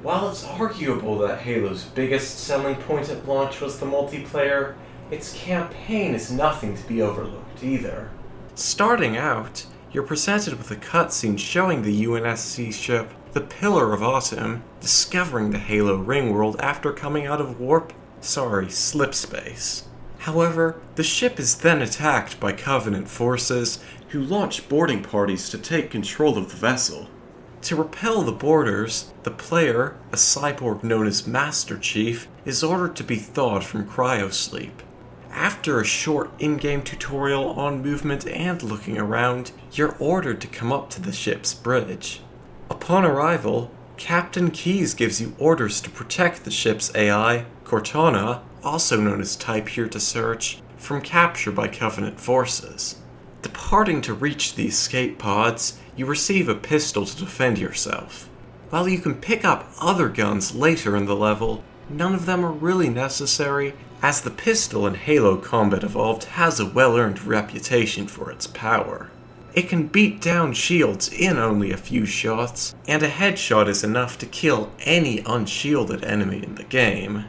While it's arguable that Halo's biggest selling point at launch was the multiplayer, its campaign is nothing to be overlooked either. Starting out, you're presented with a cutscene showing the UNSC ship, the Pillar of Autumn, discovering the Halo ring world after coming out of slipspace. However, the ship is then attacked by Covenant forces, who launch boarding parties to take control of the vessel. To repel the boarders, the player, a cyborg known as Master Chief, is ordered to be thawed from cryosleep. After a short in-game tutorial on movement and looking around, you're ordered to come up to the ship's bridge. Upon arrival, Captain Keyes gives you orders to protect the ship's AI, Cortana, also known as Type Here to Search, from capture by Covenant forces. Departing to reach the escape pods, you receive a pistol to defend yourself. While you can pick up other guns later in the level, none of them are really necessary, as the pistol in Halo Combat Evolved has a well-earned reputation for its power. It can beat down shields in only a few shots, and a headshot is enough to kill any unshielded enemy in the game.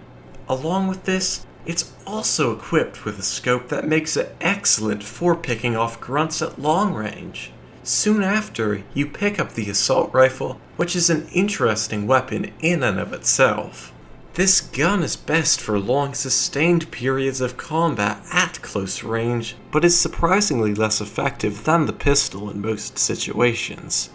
Along with this, it's also equipped with a scope that makes it excellent for picking off grunts at long range. Soon after, you pick up the assault rifle, which is an interesting weapon in and of itself. This gun is best for long sustained periods of combat at close range, but is surprisingly less effective than the pistol in most situations.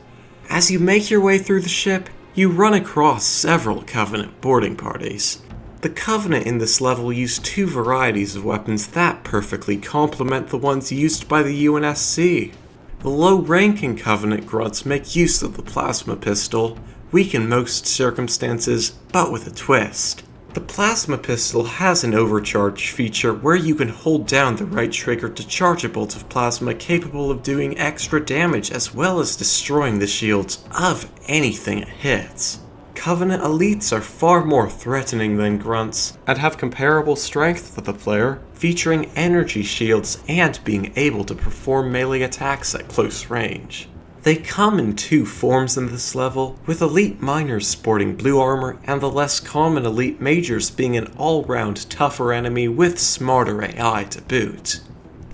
As you make your way through the ship, you run across several Covenant boarding parties. The Covenant in this level use two varieties of weapons that perfectly complement the ones used by the UNSC. The low-ranking Covenant grunts make use of the plasma pistol, weak in most circumstances, but with a twist. The plasma pistol has an overcharge feature where you can hold down the right trigger to charge a bolt of plasma capable of doing extra damage as well as destroying the shields of anything it hits. Covenant elites are far more threatening than grunts, and have comparable strength to the player, featuring energy shields and being able to perform melee attacks at close range. They come in two forms in this level, with elite miners sporting blue armor and the less common elite majors being an all-round tougher enemy with smarter AI to boot.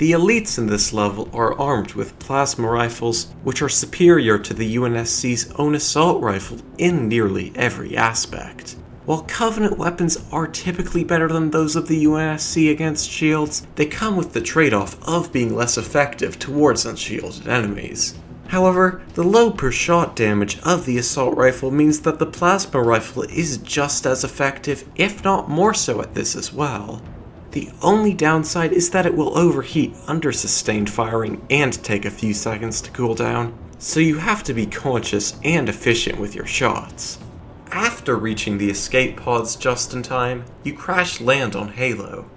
The elites in this level are armed with plasma rifles, which are superior to the UNSC's own assault rifle in nearly every aspect. While Covenant weapons are typically better than those of the UNSC against shields, they come with the trade-off of being less effective towards unshielded enemies. However, the low per shot damage of the assault rifle means that the plasma rifle is just as effective, if not more so at this as well. The only downside is that it will overheat under sustained firing and take a few seconds to cool down, so you have to be conscious and efficient with your shots. After reaching the escape pods just in time, you crash land on Halo.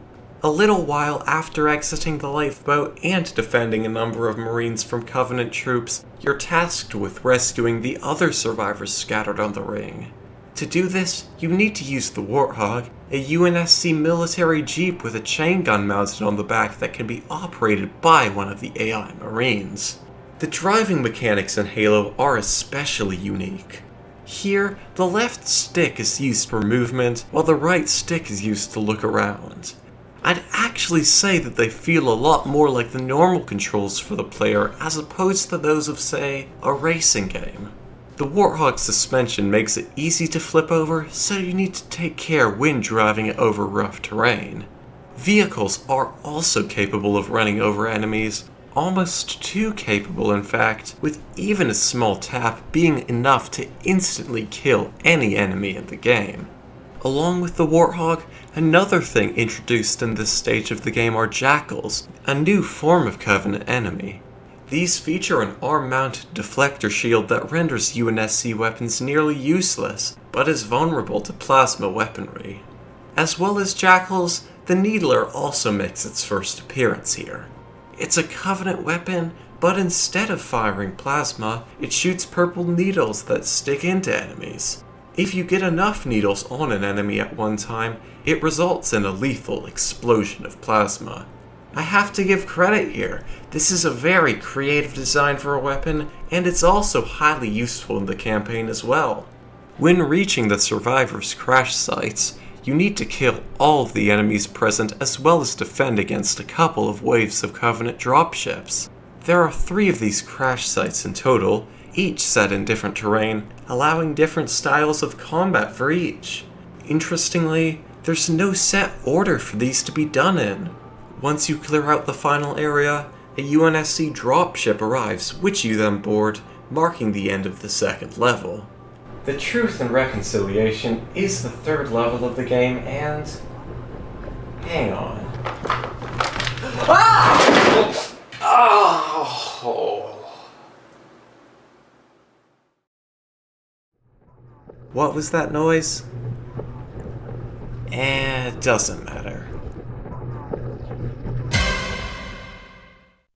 A little while after exiting the lifeboat and defending a number of Marines from Covenant troops, you're tasked with rescuing the other survivors scattered on the ring. To do this, you need to use the Warthog, a UNSC military jeep with a chain gun mounted on the back that can be operated by one of the AI Marines. The driving mechanics in Halo are especially unique. Here, the left stick is used for movement, while the right stick is used to look around. I'd actually say that they feel a lot more like the normal controls for the player as opposed to those of, say, a racing game. The Warthog suspension makes it easy to flip over, so you need to take care when driving it over rough terrain. Vehicles are also capable of running over enemies, almost too capable in fact, with even a small tap being enough to instantly kill any enemy in the game. Along with the Warthog, another thing introduced in this stage of the game are Jackals, a new form of Covenant enemy. These feature an arm-mounted deflector shield that renders UNSC weapons nearly useless, but is vulnerable to plasma weaponry. As well as Jackals, the Needler also makes its first appearance here. It's a Covenant weapon, but instead of firing plasma, it shoots purple needles that stick into enemies. If you get enough needles on an enemy at one time, it results in a lethal explosion of plasma. I have to give credit here, this is a very creative design for a weapon, and it's also highly useful in the campaign as well. When reaching the survivors' crash sites, you need to kill all of the enemies present as well as defend against a couple of waves of Covenant dropships. There are 3 of these crash sites in total, each set in different terrain, allowing different styles of combat for each. Interestingly, there's no set order for these to be done in. Once you clear out the final area, a UNSC dropship arrives, which you then board, marking the end of the second level. The Truth and Reconciliation is the 3rd level of the game, and... hang on. Ah! Oh! What was that noise? It doesn't matter.